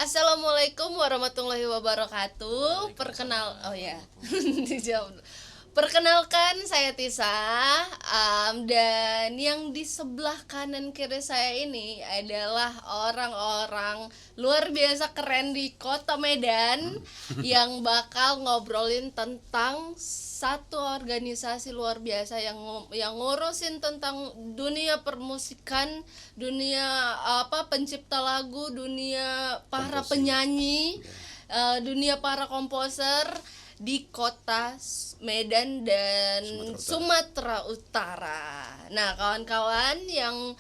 Assalamualaikum warahmatullahi wabarakatuh. Oh ya, dijawab. Perkenalkan saya Tisa, dan yang di sebelah kanan kiri saya ini adalah orang-orang luar biasa keren di kota Medan yang bakal ngobrolin tentang satu organisasi luar biasa yang ngurusin tentang dunia permusikan, dunia pencipta lagu, dunia para penyanyi, dunia para komposer di kota Medan dan Sumatera Utara. Nah, kawan-kawan yang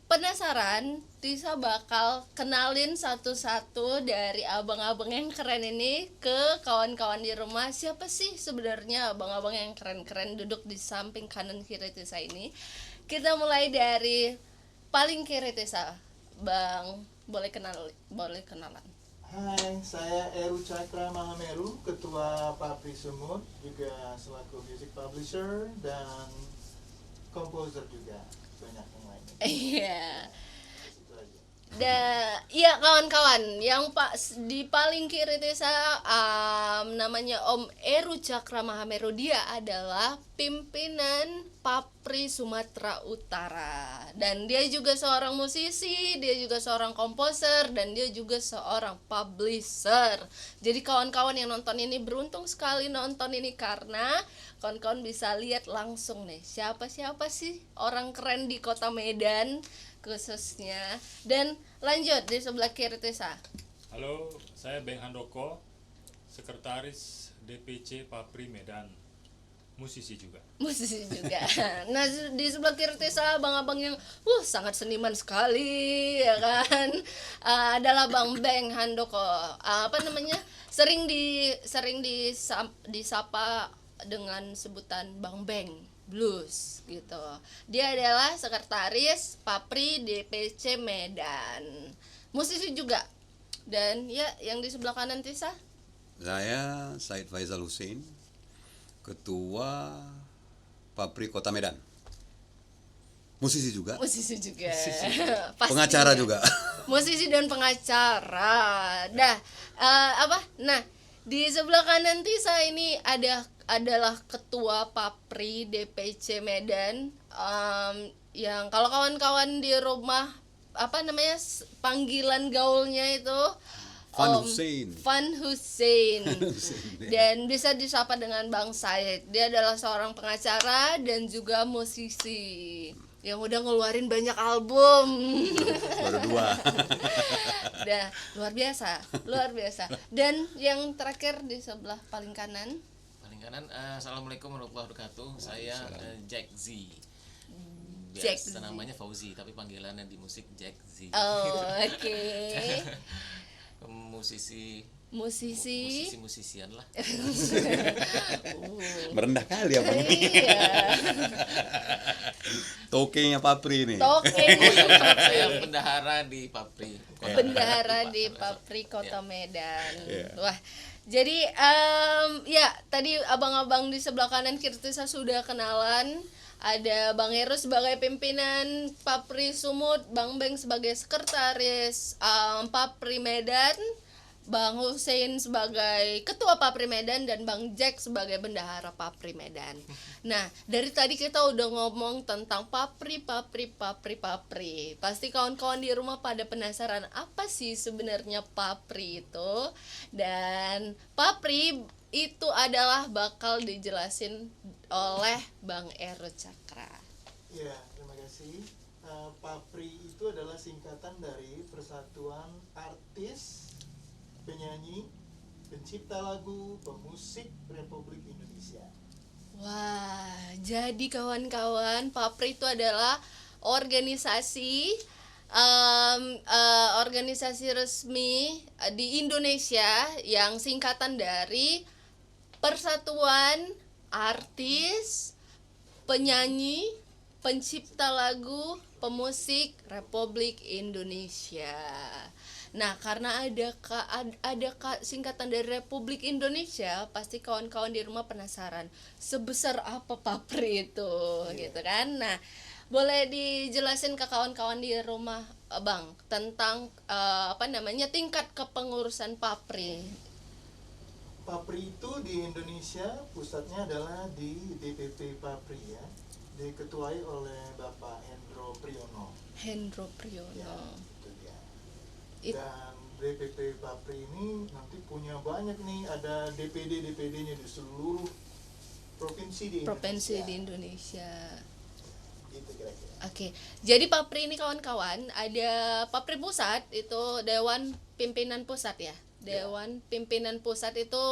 penasaran, Tisa bakal kenalin satu-satu dari abang-abang yang keren ini ke kawan-kawan di rumah. Siapa sih sebenarnya abang-abang yang keren-keren duduk di samping kanan kiri Tisa ini? Kita mulai dari paling kiri Tisa. Bang, boleh kenalan. Hai, saya Eru Cakra Mahameru, Ketua Papri Sumut, juga selaku music publisher dan composer juga, banyak yang lainnya. Iya. Itu aja. Iya kawan-kawan, yang di paling kiri desa namanya Om Eru Cakra Mahameru. Dia adalah pimpinan Papri Sumatera Utara. Dan dia juga seorang musisi, dia juga seorang komposer, dan dia juga seorang publisher. Jadi kawan-kawan yang nonton ini beruntung sekali nonton ini karena kawan-kawan bisa lihat langsung nih siapa sih orang keren di kota Medan khususnya. Dan lanjut di sebelah kiri Tisa. Halo, saya Beng Handoko, Sekretaris DPC Papri Medan, musisi juga. Nah, di sebelah kiri Tisa abang-abang yang sangat seniman sekali ya kan. Adalah Bang Beng Handoko. Sering disapa dengan sebutan Bang Beng Blues gitu. Dia adalah sekretaris Papri DPC Medan. Musisi juga. Dan ya, yang di sebelah kanan Tisa. Saya Said Faizal Hussein, Ketua Papri Kota Medan. Musisi juga. Pastinya. Pengacara juga. Musisi dan pengacara. Nah, di sebelah kanan Tisa ini adalah ketua Papri DPC Medan, yang kalau kawan-kawan di rumah panggilan gaulnya itu Van Hussein. Dan bisa disapa dengan Bang Said. Dia adalah seorang pengacara dan juga musisi yang udah ngeluarin banyak album. Baru 2. Luar biasa. Dan yang terakhir di sebelah paling kanan. Assalamualaikum warahmatullahi wabarakatuh. Saya Jack Z. Jack Z. Namanya Fauzi, tapi panggilannya di musik Jack Z. Oke. Musisian lah. Merendah kali apa ini? Iya. Tokenya Papri ini. Saya bendahara di Papri. Papri Kota Medan. Iya. Wah. Jadi tadi abang-abang di sebelah kanan kiri saya sudah kenalan. Ada Bang Heru sebagai pimpinan Papri Sumut, Bang Beng sebagai sekretaris Papri Medan, Bang Hussein sebagai ketua Papri Medan, dan Bang Jack sebagai bendahara Papri Medan. Nah, dari tadi kita udah ngomong tentang Papri. Pasti kawan-kawan di rumah pada penasaran apa sih sebenarnya Papri itu. Dan Papri itu adalah bakal dijelasin oleh Bang Eru Cakra. Ya, terima kasih. Papri itu adalah singkatan dari Persatuan Artis, Penyanyi, Pencipta Lagu, Pemusik Republik Indonesia. Wah, jadi kawan-kawan, Papri itu adalah organisasi resmi di Indonesia yang singkatan dari Persatuan Artis, Penyanyi, Pencipta Lagu, Pemusik Republik Indonesia. Nah, karena ada singkatan dari Republik Indonesia, pasti kawan-kawan di rumah penasaran sebesar apa Papri itu, gitu kan? Nah, boleh dijelasin ke kawan-kawan di rumah, Bang, tentang tingkat kepengurusan Papri. Papri itu di Indonesia pusatnya adalah di DPP Papri ya, diketuai oleh Bapak Hendro Priyono. Hendro Ya, Priyono. itu dia. It- Dan DPP Papri ini nanti punya banyak nih, ada DPD-DPD-nya di seluruh provinsi di Provinsi Indonesia. di Indonesia. Gitu kira-kira. Oke, jadi Papri ini kawan-kawan, ada Papri Pusat itu Dewan Pimpinan Pusat ya. Dewan Pimpinan Pusat itu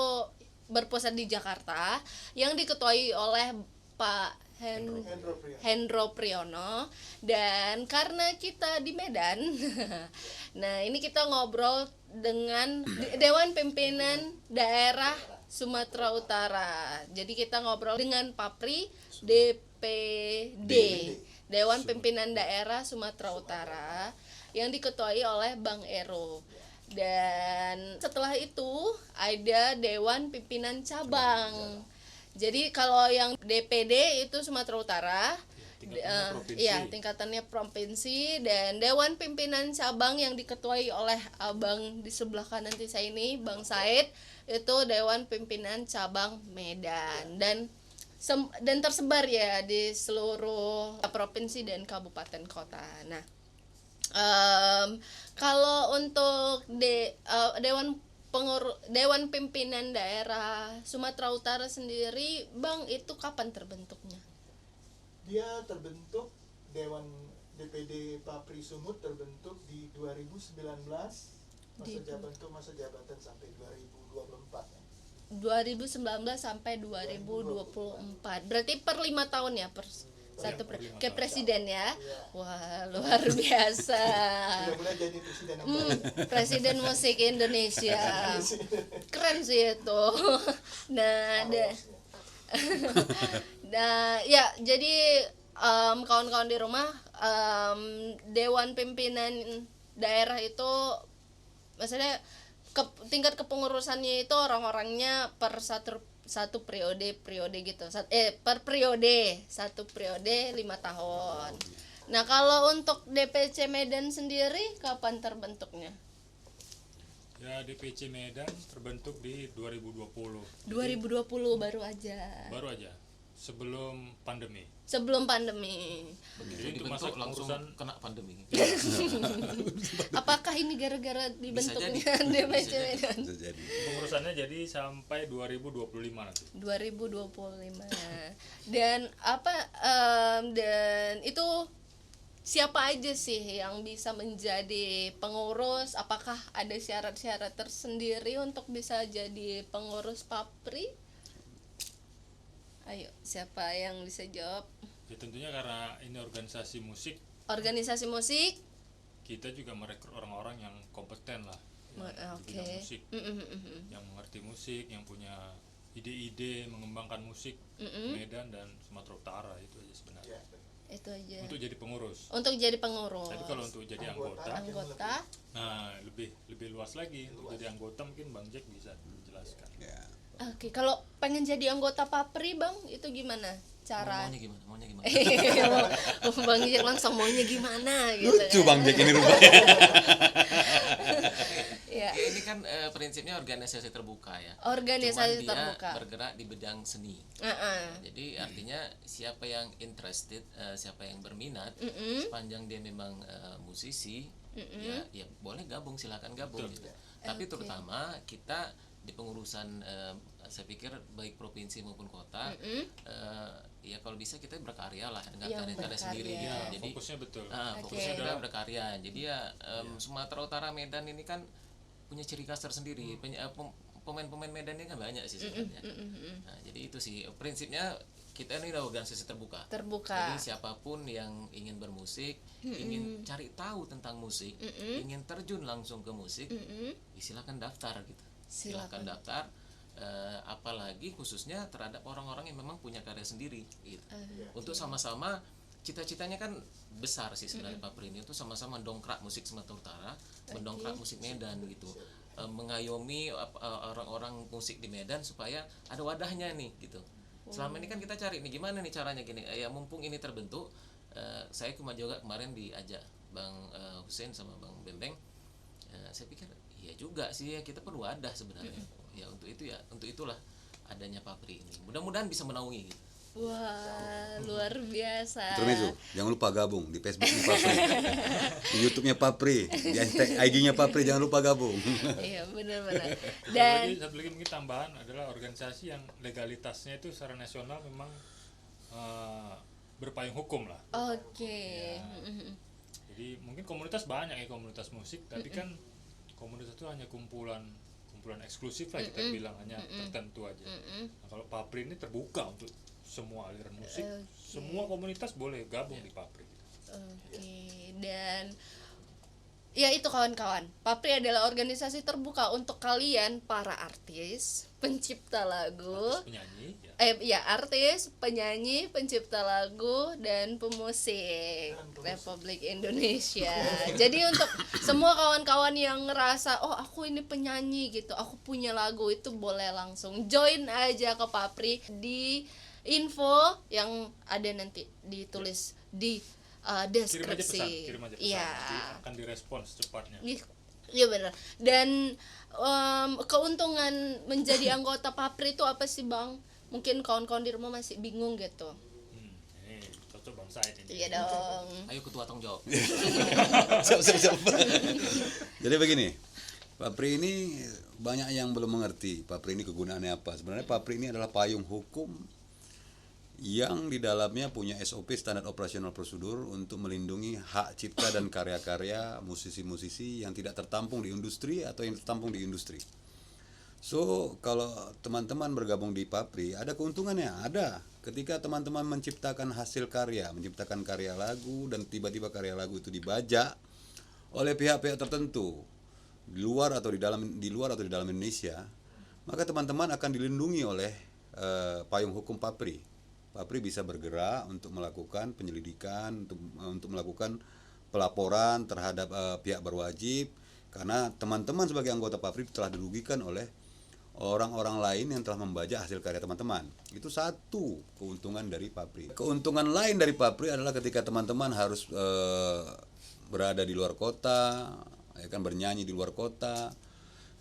berpusat di Jakarta yang diketuai oleh Pak Hendro Priyono. Hendro Priyono. Dan karena kita di Medan, nah ini kita ngobrol dengan Dewan Pimpinan Daerah Sumatera Utara. Jadi kita ngobrol dengan Papri DPD, Dewan Pimpinan Daerah Sumatera Utara, yang diketuai oleh Bang Ero. Dan setelah itu ada Dewan Pimpinan Cabang. Jadi kalau yang DPD itu Sumatera Utara, tingkatannya provinsi. iya, tingkatannya provinsi, dan Dewan Pimpinan Cabang yang diketuai oleh abang di sebelah kanan saya ini, Bang Said, itu Dewan Pimpinan Cabang Medan. Dan tersebar ya di seluruh provinsi dan kabupaten kota. Nah, kalau untuk Dewan Pimpinan Daerah Sumatera Utara sendiri, Bang, itu kapan terbentuknya? Dia terbentuk, Dewan DPD Papri Sumut terbentuk di 2019, masa jabatan sampai 2024 ya. 2019 sampai 2024. Berarti per 5 tahun ya, kayak presiden ya. Wah, luar biasa. Mudah-mudahan jadi presiden yang baik. Presiden musik Indonesia. Keren sih itu. Nah, nah, ya, jadi kawan-kawan di rumah, Dewan Pimpinan Daerah itu maksudnya tingkat kepengurusannya itu orang-orangnya per satu periode gitu. Per periode, satu periode 5 tahun. Nah, kalau untuk DPC Medan sendiri kapan terbentuknya? Ya, DPC Medan terbentuk di 2020. 2020 baru aja. Baru aja sebelum pandemi. Sebelum pandemi. Begitu Untuk masa dibentuk langsung kepengurusan- kena pandemi. Apakah ini gara-gara dibentuknya jadi. DPC Bisa Medan? Bisa jadi. Pengurusannya jadi sampai 2025 nanti. 2025. Dan dan itu siapa aja sih yang bisa menjadi pengurus? Apakah ada syarat-syarat tersendiri untuk bisa jadi pengurus Papri? Ayo, siapa yang bisa jawab? Ya tentunya karena ini organisasi musik, Organisasi musik? kita juga merekrut orang-orang yang kompeten lah, yang di Oke. bidang musik, Mm-mm. yang mengerti musik, yang punya ide-ide mengembangkan musik Medan dan Sumatera Utara. Itu aja sebenarnya. Ya, Itu aja. Untuk jadi pengurus. Untuk jadi pengurus. Tapi kalau untuk jadi Anggota. anggota, anggota, nah lebih luas lagi. Untuk jadi anggota mungkin Bang Jack bisa menjelaskan. Ya. oke, kalau pengen jadi anggota Papri, Bang, itu gimana cara? Maunya gimana? Maunya gimana? Bang Jack langsung maunya gimana gitu. Lucu Bang Jack ini rupanya. Ya, Ya, ini kan prinsipnya organisasi terbuka ya. organisasi Cuman dia terbuka. bergerak di bidang seni. Heeh. Jadi artinya siapa yang interested, siapa yang berminat, Mm-mm. sepanjang dia memang musisi, ya boleh gabung, silakan gabung Betul. gitu. Tapi Oke. terutama kita di pengurusan, saya pikir baik provinsi maupun kota, ya kalau bisa kita berkarya lah dengan Yang karya-karya sendiri berkarya. gitu. Ya, Jadi fokusnya betul. Oke. fokusnya adalah berkarya. Jadi ya Sumatera Utara, Medan ini kan punya ciri khas tersendiri. Pemain-pemain Medan ini kan banyak sih sebenarnya. Nah, jadi itu sih prinsipnya, kita ini udah organisasi terbuka. Terbuka. Jadi siapapun yang ingin bermusik, ingin cari tahu tentang musik, ingin terjun langsung ke musik, ya silakan daftar gitu. Silakan daftar. Apalagi khususnya terhadap orang-orang yang memang punya karya sendiri gitu. Untuk sama-sama, cita-citanya kan besar sih sebenarnya Pak Prini, itu sama-sama mendongkrak musik Sumatera Utara, mendongkrak musik Medan gitu. Mengayomi orang-orang musik di Medan supaya ada wadahnya nih gitu. Selama ini kan kita cari nih gimana nih caranya gini. Ya mumpung ini terbentuk, saya juga kemarin diajak Bang Hussein sama Bang Bembeng. Saya pikir iya juga sih ya, kita perlu wadah sebenarnya. Ya untuk itulah adanya Papri ini. Mudah-mudahan bisa menaungi gitu. Wah, luar biasa. Intermezzo, jangan lupa gabung di Facebook-nya Papri, di YouTube-nya Papri, di IG-nya Papri, jangan lupa gabung. Iya, benar-benar. Dan Dan satu lagi mungkin tambahan adalah organisasi yang legalitasnya itu secara nasional memang berpayung hukum lah. oke. Jadi mungkin komunitas banyak ya, komunitas musik, tapi kan komunitas itu hanya kumpulan eksklusif lah kita bilang, hanya tertentu aja. Nah, kalau Papri ini terbuka untuk semua aliran musik, semua komunitas boleh gabung di Papri. Oke, dan ya itu kawan-kawan, Papri adalah organisasi terbuka untuk kalian para artis, pencipta lagu, Penyanyi ya artis, penyanyi, pencipta lagu, dan pemusik Republik Indonesia. Jadi untuk semua kawan-kawan yang ngerasa, oh aku ini penyanyi gitu, aku punya lagu, itu boleh langsung join aja ke Papri di info yang ada nanti ditulis di deskripsi. kirim aja pesan, Iya. nanti akan direspons secepatnya. Iya benar. Dan keuntungan menjadi anggota Papri itu apa sih Bang? Mungkin kawan-kawan di rumah masih bingung gitu. Ini cocok Bang Said ini. Iya dong. Ayo ketua tanggung jawab. Siap. Jadi begini, Papri ini banyak yang belum mengerti Papri ini kegunaannya apa. Sebenarnya Papri ini adalah payung hukum yang di dalamnya punya SOP, standar operasional prosedur, untuk melindungi hak cipta dan karya-karya musisi-musisi yang tidak tertampung di industri atau yang tertampung di industri. So, kalau teman-teman bergabung di Papri, ada keuntungannya, ada. Ketika teman-teman menciptakan hasil karya, menciptakan karya lagu, dan tiba-tiba karya lagu itu dibajak oleh pihak-pihak tertentu di luar atau di dalam Indonesia, maka teman-teman akan dilindungi oleh payung hukum Papri. Papri bisa bergerak untuk melakukan penyelidikan, untuk melakukan pelaporan terhadap pihak berwajib, karena teman-teman sebagai anggota Papri telah dirugikan oleh orang-orang lain yang telah membajak hasil karya teman-teman. Itu satu keuntungan dari Papri. Keuntungan lain dari Papri adalah ketika teman-teman harus berada di luar kota, ya kan, bernyanyi di luar kota,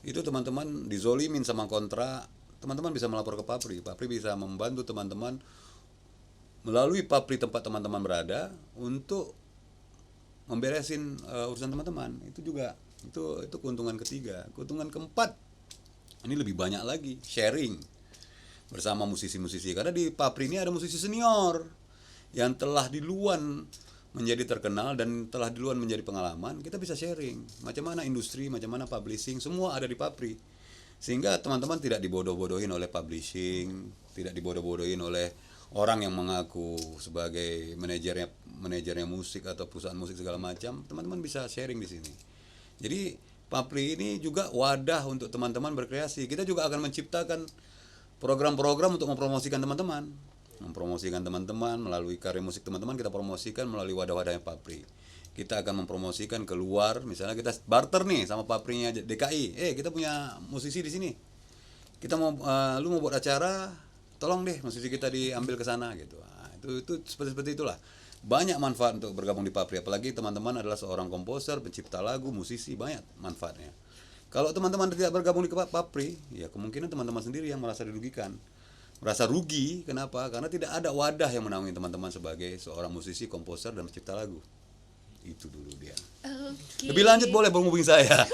itu teman-teman dizolimin sama kontrak, teman-teman bisa melapor ke Papri. Papri bisa membantu teman-teman melalui Papri tempat teman-teman berada untuk memberesin urusan teman-teman. Itu juga itu keuntungan ketiga. Keuntungan keempat, ini lebih banyak lagi, sharing bersama musisi-musisi. Karena di Papri ini ada musisi senior yang telah duluan menjadi terkenal dan telah duluan menjadi pengalaman. Kita bisa sharing macam mana industri, macam mana publishing, semua ada di Papri. Sehingga teman-teman tidak dibodoh-bodohin oleh publishing, tidak dibodoh-bodohin oleh orang yang mengaku sebagai manajernya musik atau perusahaan musik segala macam. Teman-teman bisa sharing di sini. Jadi Papri ini juga wadah untuk teman-teman berkreasi. Kita juga akan menciptakan program-program untuk mempromosikan teman-teman. Melalui karya musik teman-teman, kita promosikan melalui wadah-wadahnya Papri. Kita akan mempromosikan keluar, misalnya kita barter nih sama Paprinya DKI. Kita punya musisi di sini. Kita lu mau buat acara, tolong deh musisi kita diambil ke sana gitu. Nah, itu seperti itulah. Banyak manfaat untuk bergabung di Papri, apalagi teman-teman adalah seorang komposer, pencipta lagu, musisi, banyak manfaatnya. Kalau teman-teman tidak bergabung di Papri, ya kemungkinan teman-teman sendiri yang merasa dirugikan. Merasa rugi, kenapa? Karena tidak ada wadah yang menaungi teman-teman sebagai seorang musisi, komposer, dan pencipta lagu. Itu dulu dia. Okay. Lebih lanjut boleh menghubungi saya.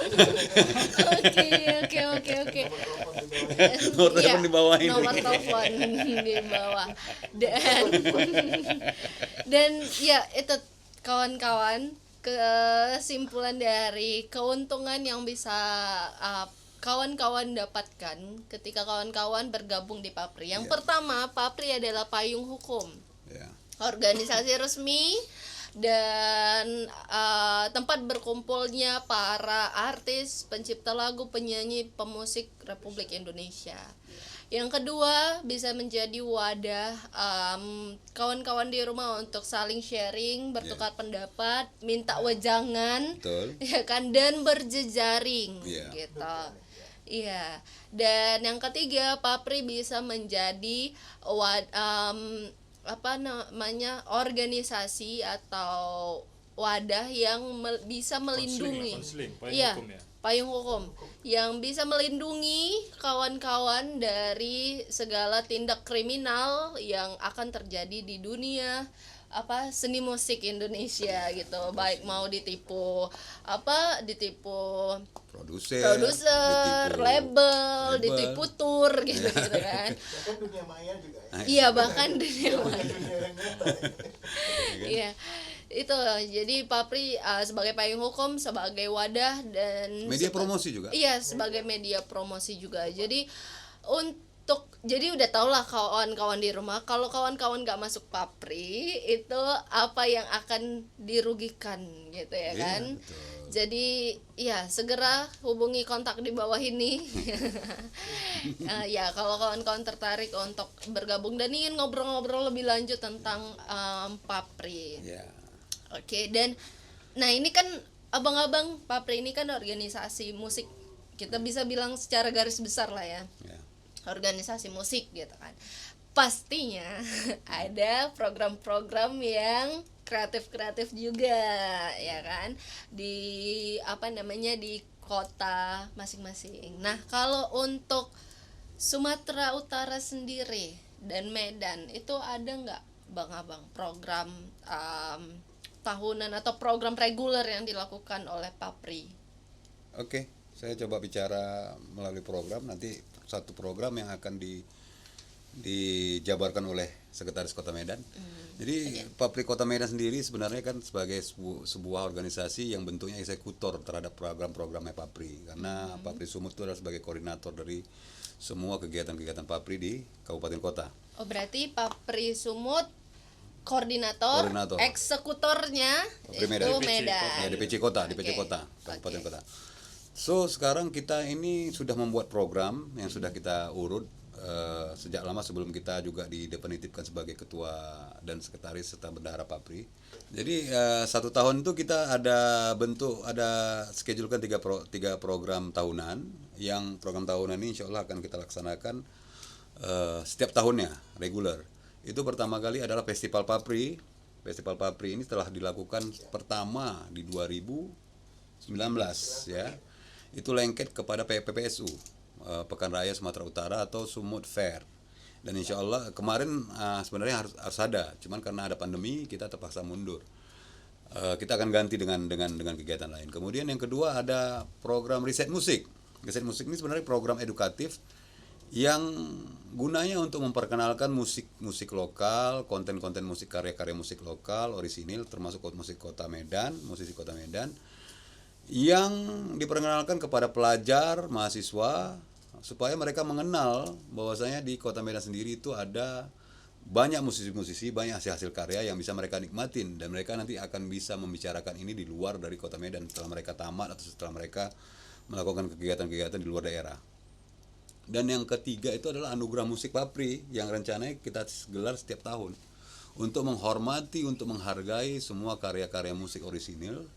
Oke. Nomor telepon di bawah ini. Nomor telepon di bawah. Dan ya itu kawan-kawan, kesimpulan dari keuntungan yang bisa kawan-kawan dapatkan ketika kawan-kawan bergabung di Papri. Yang pertama, Papri adalah payung hukum. Organisasi resmi dan tempat berkumpulnya para artis, pencipta lagu, penyanyi, pemusik Republik Indonesia. Yang kedua, bisa menjadi wadah kawan-kawan di rumah untuk saling sharing, bertukar pendapat, minta wejangan, ya kan, dan berjejaring, gitu. Iya. Dan yang ketiga, Papri bisa menjadi apa namanya, organisasi atau wadah yang bisa melindungi, konseling, payung iya, hukum ya. payung hukum yang bisa melindungi kawan-kawan dari segala tindak kriminal yang akan terjadi di dunia apa seni musik Indonesia gitu, baik mau ditipu Produser, produser, ditipu label, ditipu tour gitu gitu kan. Bahkan dunia maya juga ya. Iya, bahkan dunia maya. Dunia yang nyata ya. Iya, itu jadi Papri sebagai payung hukum, sebagai wadah dan media promosi juga. Iya, sebagai media promosi juga. Jadi jadi udah tau lah kawan-kawan di rumah, kalau kawan-kawan nggak masuk Papri itu apa yang akan dirugikan gitu ya Iya, kan. betul. Jadi ya segera hubungi kontak di bawah ini. Ya kalau kawan-kawan tertarik untuk bergabung dan ingin ngobrol-ngobrol lebih lanjut tentang Papri. Ya. Oke, dan nah ini kan abang-abang Papri ini kan organisasi musik, kita bisa bilang secara garis besar lah ya, Ya. organisasi musik gitu kan. Pastinya ada program-program yang kreatif-kreatif juga ya kan, di apa namanya, di kota masing-masing. Nah kalau untuk Sumatera Utara sendiri dan Medan itu ada nggak bang abang program tahunan atau program reguler yang dilakukan oleh Papri? Oke, saya coba bicara melalui program. Nanti satu program yang akan dijabarkan oleh Sekretaris Kota Medan. Jadi Papri Kota Medan sendiri sebenarnya kan sebagai sebuah organisasi yang bentuknya eksekutor terhadap program-programnya Papri. Karena Papri Sumut itu adalah sebagai koordinator dari semua kegiatan-kegiatan Papri di kabupaten kota. Oh berarti Papri Sumut koordinator. Eksekutornya Papri itu Medan. Medan. Ya, DPC Kota, DPC Oke. Kota, kabupaten Oke. kota. So sekarang kita ini sudah membuat program yang sudah kita urut sejak lama sebelum kita juga didefinitifkan sebagai ketua dan sekretaris serta bendahara Papri. Jadi 1 tahun itu kita ada schedulekan tiga program tahunan, yang program tahunan ini insya Allah akan kita laksanakan setiap tahunnya reguler. Itu pertama kali adalah Festival Papri. Festival Papri ini telah dilakukan pertama di 2019 ya. Itu lengket kepada PPSU, Pekan Raya Sumatera Utara atau Sumut Fair. Dan insya Allah kemarin sebenarnya harus ada, cuman karena ada pandemi kita terpaksa mundur. Kita akan ganti dengan kegiatan lain. Kemudian yang kedua ada program riset musik. Riset musik ini sebenarnya program edukatif yang gunanya untuk memperkenalkan musik lokal, konten-konten musik, karya-karya musik lokal, orisinil, termasuk musik Kota Medan, musisi Kota Medan, yang diperkenalkan kepada pelajar, mahasiswa, supaya mereka mengenal bahwasanya di Kota Medan sendiri itu ada banyak musisi-musisi, banyak hasil-hasil karya yang bisa mereka nikmatin, dan mereka nanti akan bisa membicarakan ini di luar dari Kota Medan setelah mereka tamat atau setelah mereka melakukan kegiatan-kegiatan di luar daerah. Dan yang ketiga itu adalah Anugerah Musik Papri yang rencananya kita gelar setiap tahun untuk menghormati, untuk menghargai semua karya-karya musik orisinil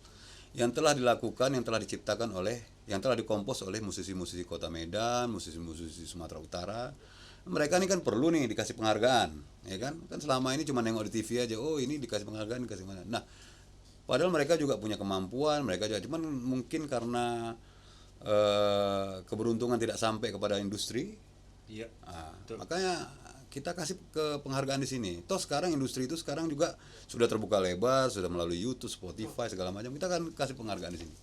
yang telah dilakukan, yang telah diciptakan oleh, yang telah dikompos oleh musisi-musisi Kota Medan, musisi-musisi Sumatera Utara. Mereka ini kan perlu nih dikasih penghargaan, ya kan? Kan selama ini cuma nengok di TV aja, oh ini dikasih penghargaan, dikasih mana. Nah, padahal mereka juga punya kemampuan, mereka juga, cuman mungkin karena keberuntungan tidak sampai kepada industri. Iya. Makanya kita kasih ke penghargaan di sini. Toh sekarang industri itu sekarang juga sudah terbuka lebar, sudah melalui YouTube, Spotify segala macam. Kita akan kasih penghargaan di sini.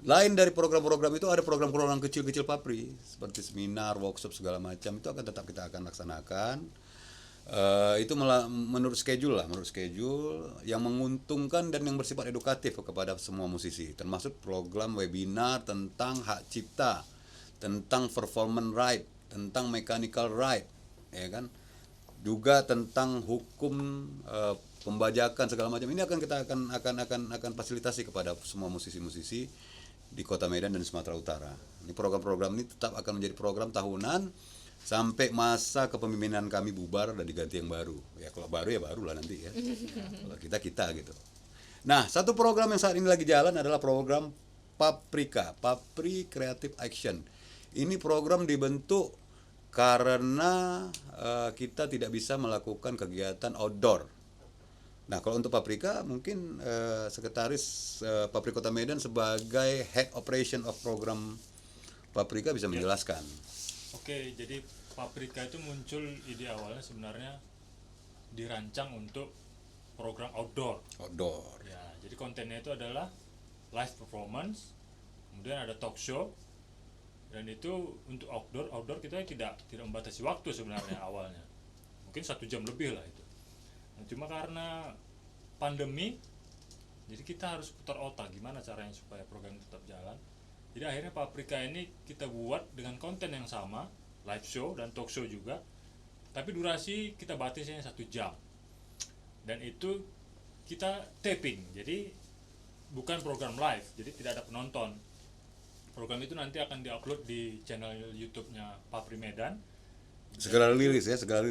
Lain dari program-program itu ada program-program kecil-kecil Papri seperti seminar, workshop segala macam, itu akan tetap kita akan laksanakan. Itu menurut schedule yang menguntungkan dan yang bersifat edukatif kepada semua musisi, termasuk program webinar tentang hak cipta, tentang performance right, tentang mechanical right, ya kan, juga tentang hukum pembajakan segala macam. Ini akan fasilitasi kepada semua musisi-musisi di Kota Medan dan Sumatera Utara. Ini program-program ini tetap akan menjadi program tahunan sampai masa kepemimpinan kami bubar dan diganti yang baru. Ya kalau baru ya barulah nanti ya. Kalau kita gitu. Nah, satu program yang saat ini lagi jalan adalah program Paprika, Papri Creative Action. Ini program dibentuk karena kita tidak bisa melakukan kegiatan outdoor. Nah, kalau untuk Paprika mungkin sekretaris Papri Kota Medan sebagai head operation of program Paprika bisa menjelaskan. Oke, jadi Paprika itu muncul ide awalnya sebenarnya dirancang untuk program outdoor. Outdoor. Ya, jadi kontennya itu adalah live performance, kemudian ada talk show, dan itu untuk outdoor kita tidak membatasi waktu sebenarnya awalnya, mungkin 1 jam lebih lah itu. Nah, cuma karena pandemi, jadi kita harus putar otak gimana caranya supaya program tetap jalan. Jadi akhirnya Paprika ini kita buat dengan konten yang sama, live show dan talk show juga, tapi durasi kita batasnya 1 jam. Dan itu kita taping, jadi bukan program live, jadi tidak ada penonton. Program itu nanti akan diupload di channel YouTube-nya Papri Medan. Segera rilis ya. Segera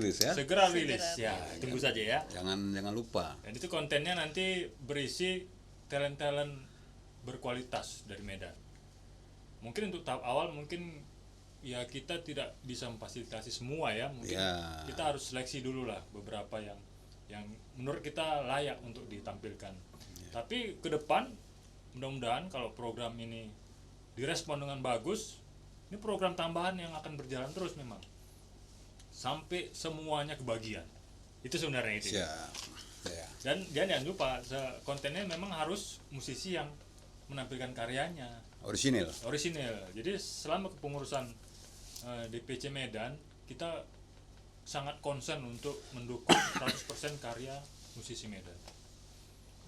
rilis ya, tunggu saja ya. Jangan lupa. Dan itu kontennya nanti berisi talent-talent berkualitas dari Medan. Mungkin untuk tahap awal mungkin ya kita tidak bisa memfasilitasi semua ya, mungkin kita harus seleksi dulu lah beberapa yang menurut kita layak untuk ditampilkan. Tapi ke depan mudah-mudahan kalau program ini direspon dengan bagus, ini program tambahan yang akan berjalan terus memang sampai semuanya kebagian. Itu sebenarnya itu. Ya. Dan jangan lupa kontennya memang harus musisi yang menampilkan karyanya Orisinil. Jadi selama kepengurusan DPC Medan, kita sangat concern untuk mendukung 100% karya musisi Medan.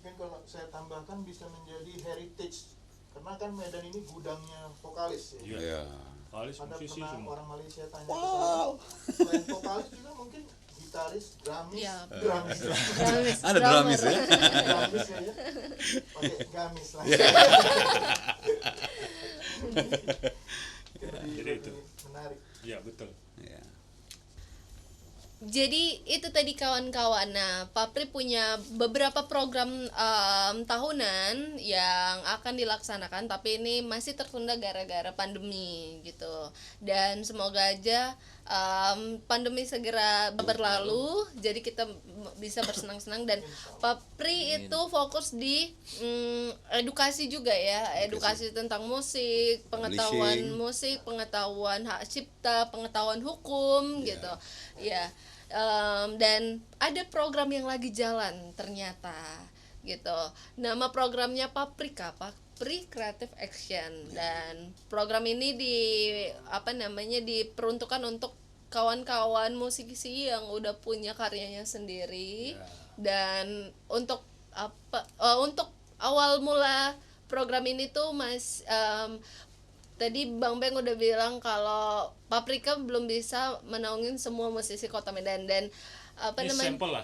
Mungkin kalau saya tambahkan bisa menjadi heritage, karena kan Medan ini gudangnya vokalis ya. Iya. Vokalis, Ada musisi pernah semua. orang Malaysia tanya ke saya, selain vokalis juga mungkin gitaris, drumis, Ya, drumis, Ada drumis ya. drumis ya, pakai gamis lah. Jadi itu. Menarik. Iya, betul. Ya. Jadi itu tadi kawan-kawan. Nah, Papri punya beberapa program tahunan yang akan dilaksanakan, tapi ini masih tertunda gara-gara pandemi gitu. Dan semoga aja pandemi segera berlalu, jadi kita bisa bersenang-senang. Dan Papri itu fokus di edukasi juga ya, edukasi tentang musik, pengetahuan musik, pengetahuan hak cipta, pengetahuan hukum gitu. Ya. Dan ada program yang lagi jalan ternyata gitu. Nama programnya Paprika, Papri Creative Action, dan program ini diperuntukkan untuk kawan-kawan musisi yang udah punya karyanya sendiri. Dan untuk untuk awal mula program ini tuh tadi Bang Beng udah bilang kalau Paprika belum bisa menaungin semua musisi Kota Medan, dan sampel.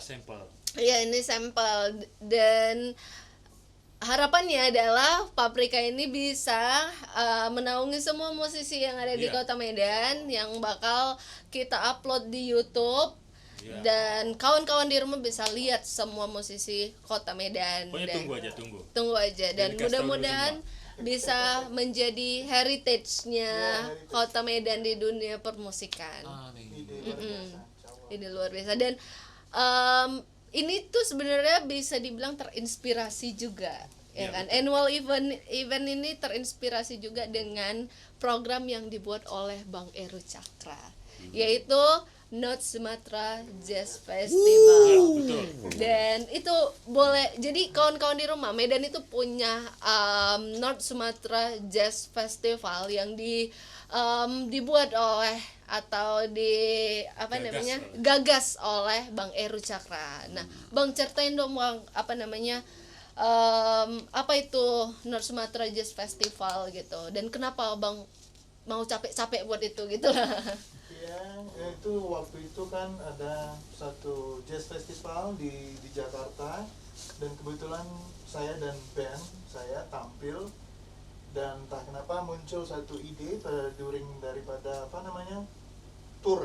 Iya, ini sampel, dan harapannya adalah Paprika ini bisa menaungi semua musisi yang ada di Kota Medan yang bakal kita upload di YouTube. Dan kawan-kawan di rumah bisa lihat semua musisi Kota Medan. Pokoknya dan tunggu aja, dan mudah-mudahan bisa menjadi heritage-nya Kota Medan di dunia permusikan. Ini luar biasa. Dan ini tuh sebenarnya bisa dibilang terinspirasi juga, ya kan? Annual event ini terinspirasi juga dengan program yang dibuat oleh Bang Eru Cakra, yaitu North Sumatra Jazz Festival. Dan itu boleh, jadi kawan-kawan di rumah, Medan itu punya North Sumatra Jazz Festival yang dibuat oleh atau gagas oleh Bang Eru Cakra. Nah, Bang ceritain dong Bang, apa itu North Sumatra Jazz Festival gitu, dan kenapa Bang mau capek-capek buat itu gitu lah. Ya, itu waktu itu kan ada satu jazz festival di Jakarta, dan kebetulan saya dan band saya tampil, dan entah kenapa muncul satu ide daripada tour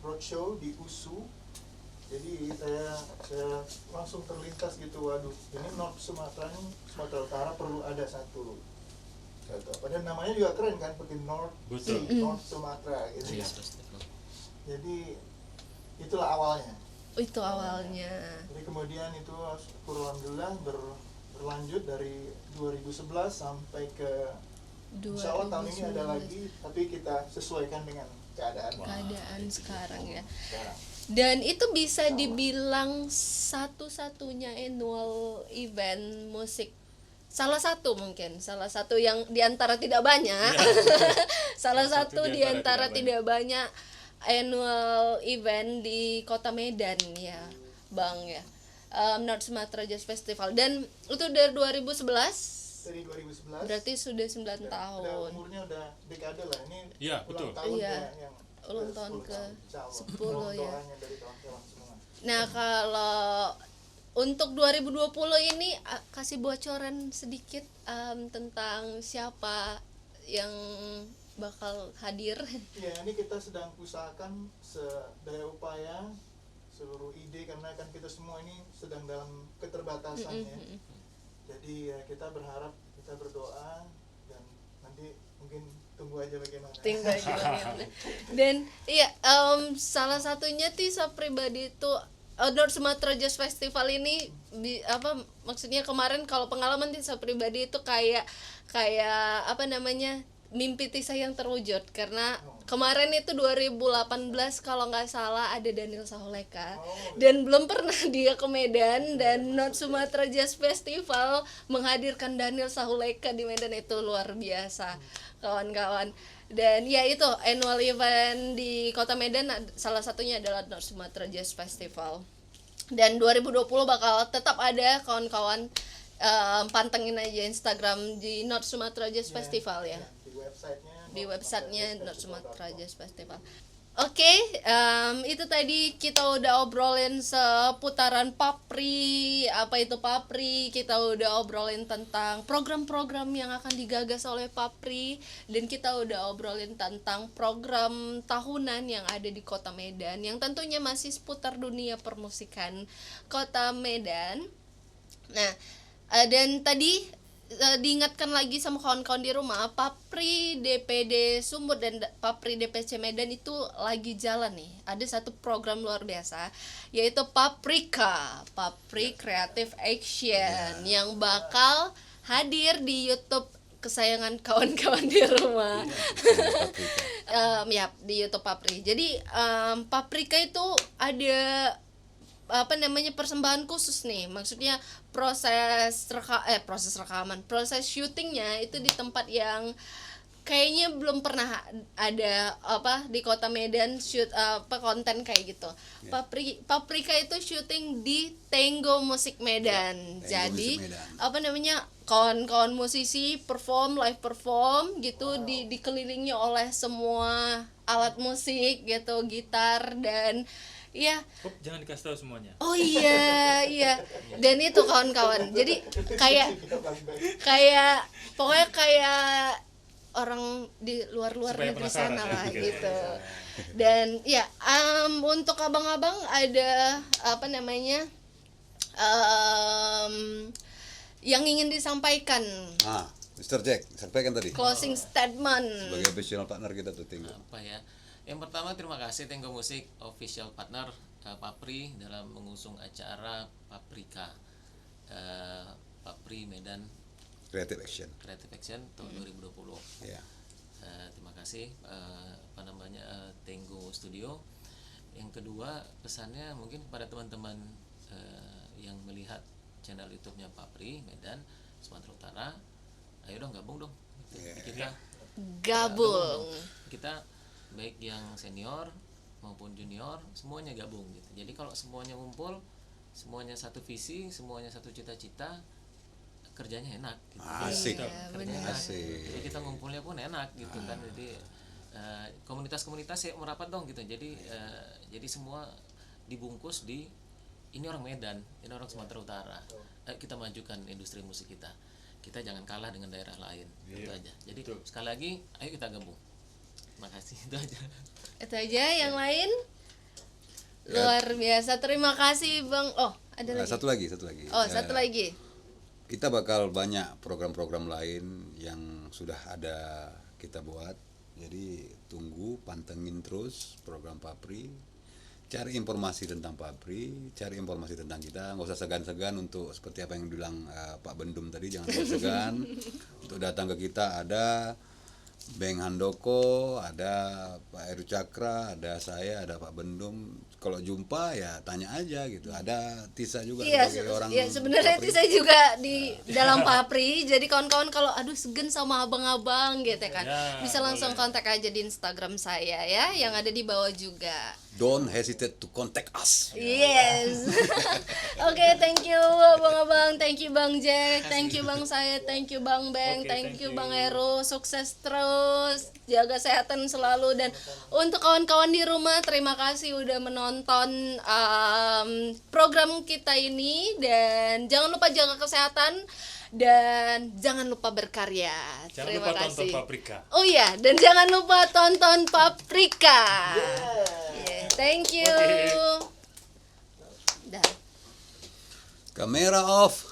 roadshow di USU. Jadi saya langsung terlintas gitu, waduh, ini North Sumatera Utara perlu ada satu. Padahal namanya juga keren kan, pakai North Sumatra gitu. Jadi itulah awalnya. Itu awalnya. Jadi kemudian itu alhamdulillah berlanjut dari 2011 sampai ke insya Allah tahun ini ada 2019. lagi, tapi kita sesuaikan dengan keadaan Sekarang ya. sekarang. Dan itu bisa dibilang satu-satunya annual event musik, salah satu yang diantara tidak banyak, salah satu diantara tidak banyak annual event di Kota Medan ya, Bang ya. North Sumatra Jazz Festival, dan itu dari 2011. Dari 2011 Berarti sudah 9 udah tahun. umurnya udah dekade lah ini. Iya, ulang betul. tahun Iya, ya, yang ulang tahun ke 10 ya. Doanya dari kawan-kawan semua. Nah, kalau untuk 2020 ini kasih bocoran sedikit tentang siapa yang bakal hadir. Ya, ini kita sedang usahakan sedaya upaya seluruh ide, karena kan kita semua ini sedang dalam keterbatasan ya. Jadi ya kita berharap, kita berdoa, dan nanti mungkin tunggu aja bagaimana. Tinggal gimana. Dan iya, salah satunya Tisa pribadi itu North Sumatra Jazz Festival ini maksudnya kemarin kalau pengalaman Tisa pribadi itu kayak apa namanya, mimpi Tisa yang terwujud, karena kemarin itu 2018 kalau nggak salah ada Daniel Saholeka, dan belum pernah dia ke Medan, dan North Sumatra Jazz Festival menghadirkan Daniel Saholeka di Medan, itu luar biasa kawan-kawan. Dan ya itu annual event di Kota Medan, salah satunya adalah North Sumatra Jazz Festival. Dan 2020 bakal tetap ada kawan-kawan, pantengin aja Instagram di North Sumatra Jazz Festival ya. Di websitenya North Sumatra Jazz Festival. Oke, itu tadi kita udah obrolin seputaran Papri, apa itu Papri, kita udah obrolin tentang program-program yang akan digagas oleh Papri, dan kita udah obrolin tentang program tahunan yang ada di Kota Medan, yang tentunya masih seputar dunia permusikan Kota Medan. Nah, dan tadi diingatkan lagi sama kawan-kawan di rumah, Papri DPD Sumut dan Papri DPC Medan itu lagi jalan nih. Ada satu program luar biasa, yaitu Paprika, Papri Creative Action, yang bakal hadir di YouTube kesayangan kawan-kawan di rumah. Ya, di YouTube Papri. Jadi Paprika itu ada persembahan khusus nih, maksudnya proses rekaman, proses syutingnya itu di tempat yang kayaknya belum pernah ada di Kota Medan shoot konten kayak gitu. Paprika itu syuting di Tango Musik Medan. Jadi kawan-kawan musisi live perform gitu, dikelilingi oleh semua alat musik gitu, gitar dan ya. Jangan dikasih tahu semuanya. Oh iya. Dan itu kawan-kawan. Jadi pokoknya kayak orang di luar negeri sana lah gitu. Dan ya, untuk abang-abang ada yang ingin disampaikan. Mr. Jack, sampaikan tadi. Closing statement. Sebagai official partner kita tuh Tinggal. Apa ya? Yang pertama, terima kasih Tango Musik official partner Papri dalam mengusung acara Paprika Papri Medan Creative Action tahun 2020. Ya. Terima kasih Tango Studio. Yang kedua, pesannya mungkin kepada teman-teman yang melihat channel YouTube-nya Papri Medan Sumatera Utara, ayo dong gabung dong. Kita gabung. Kita baik yang senior maupun junior semuanya gabung gitu. Jadi kalau semuanya ngumpul, semuanya satu visi, semuanya satu cita-cita, kerjanya enak gitu. Asik. Kerjanya Asik. Jadi kita ngumpulnya pun enak gitu kan. Jadi komunitas-komunitas ya merapat dong gitu. Jadi semua dibungkus di ini orang Medan, ini orang Sumatera Utara. Kita majukan industri musik kita. Kita jangan kalah dengan daerah lain. Itu aja. Jadi sekali lagi, ayo kita gabung. Makasih, itu aja. Yang lain luar biasa. Terima kasih Bang. Oh, ada lagi. Satu lagi. Oh, satu lagi. Kita bakal banyak program-program lain yang sudah ada kita buat, Jadi tunggu, pantengin terus program Papri, cari informasi tentang Papri, cari informasi tentang kita, nggak usah segan-segan untuk seperti apa yang bilang Pak Bendum tadi, jangan segan untuk datang ke kita. Ada Beng Handoko, ada Pak Heru Cakra, ada saya, ada Pak Bendum. Kalau jumpa ya tanya aja gitu. Ada Tisa juga sebagai orang. Iya, sebenarnya Papri. Tisa juga di dalam Papri. Jadi kawan-kawan kalau aduh segen sama abang-abang gitu kan, Ya, bisa langsung boleh. kontak aja di Instagram saya ya, yang ada di bawah juga. Don't hesitate to contact us. Yes. Oke, thank you abang-abang, thank you Bang Jack, thank you Bang saya, thank you Bang Beng, Oke, thank thank you you. Bang Heru, sukses terus, jaga kesehatan selalu, dan untuk kawan-kawan di rumah terima kasih udah menonton program kita ini, dan jangan lupa jaga kesehatan dan jangan lupa berkarya. Jangan Terima lupa tonton kasih. Paprika. Oh iya, dan jangan lupa tonton Paprika. Yeah, thank you. Oke. Dah. Kamera off.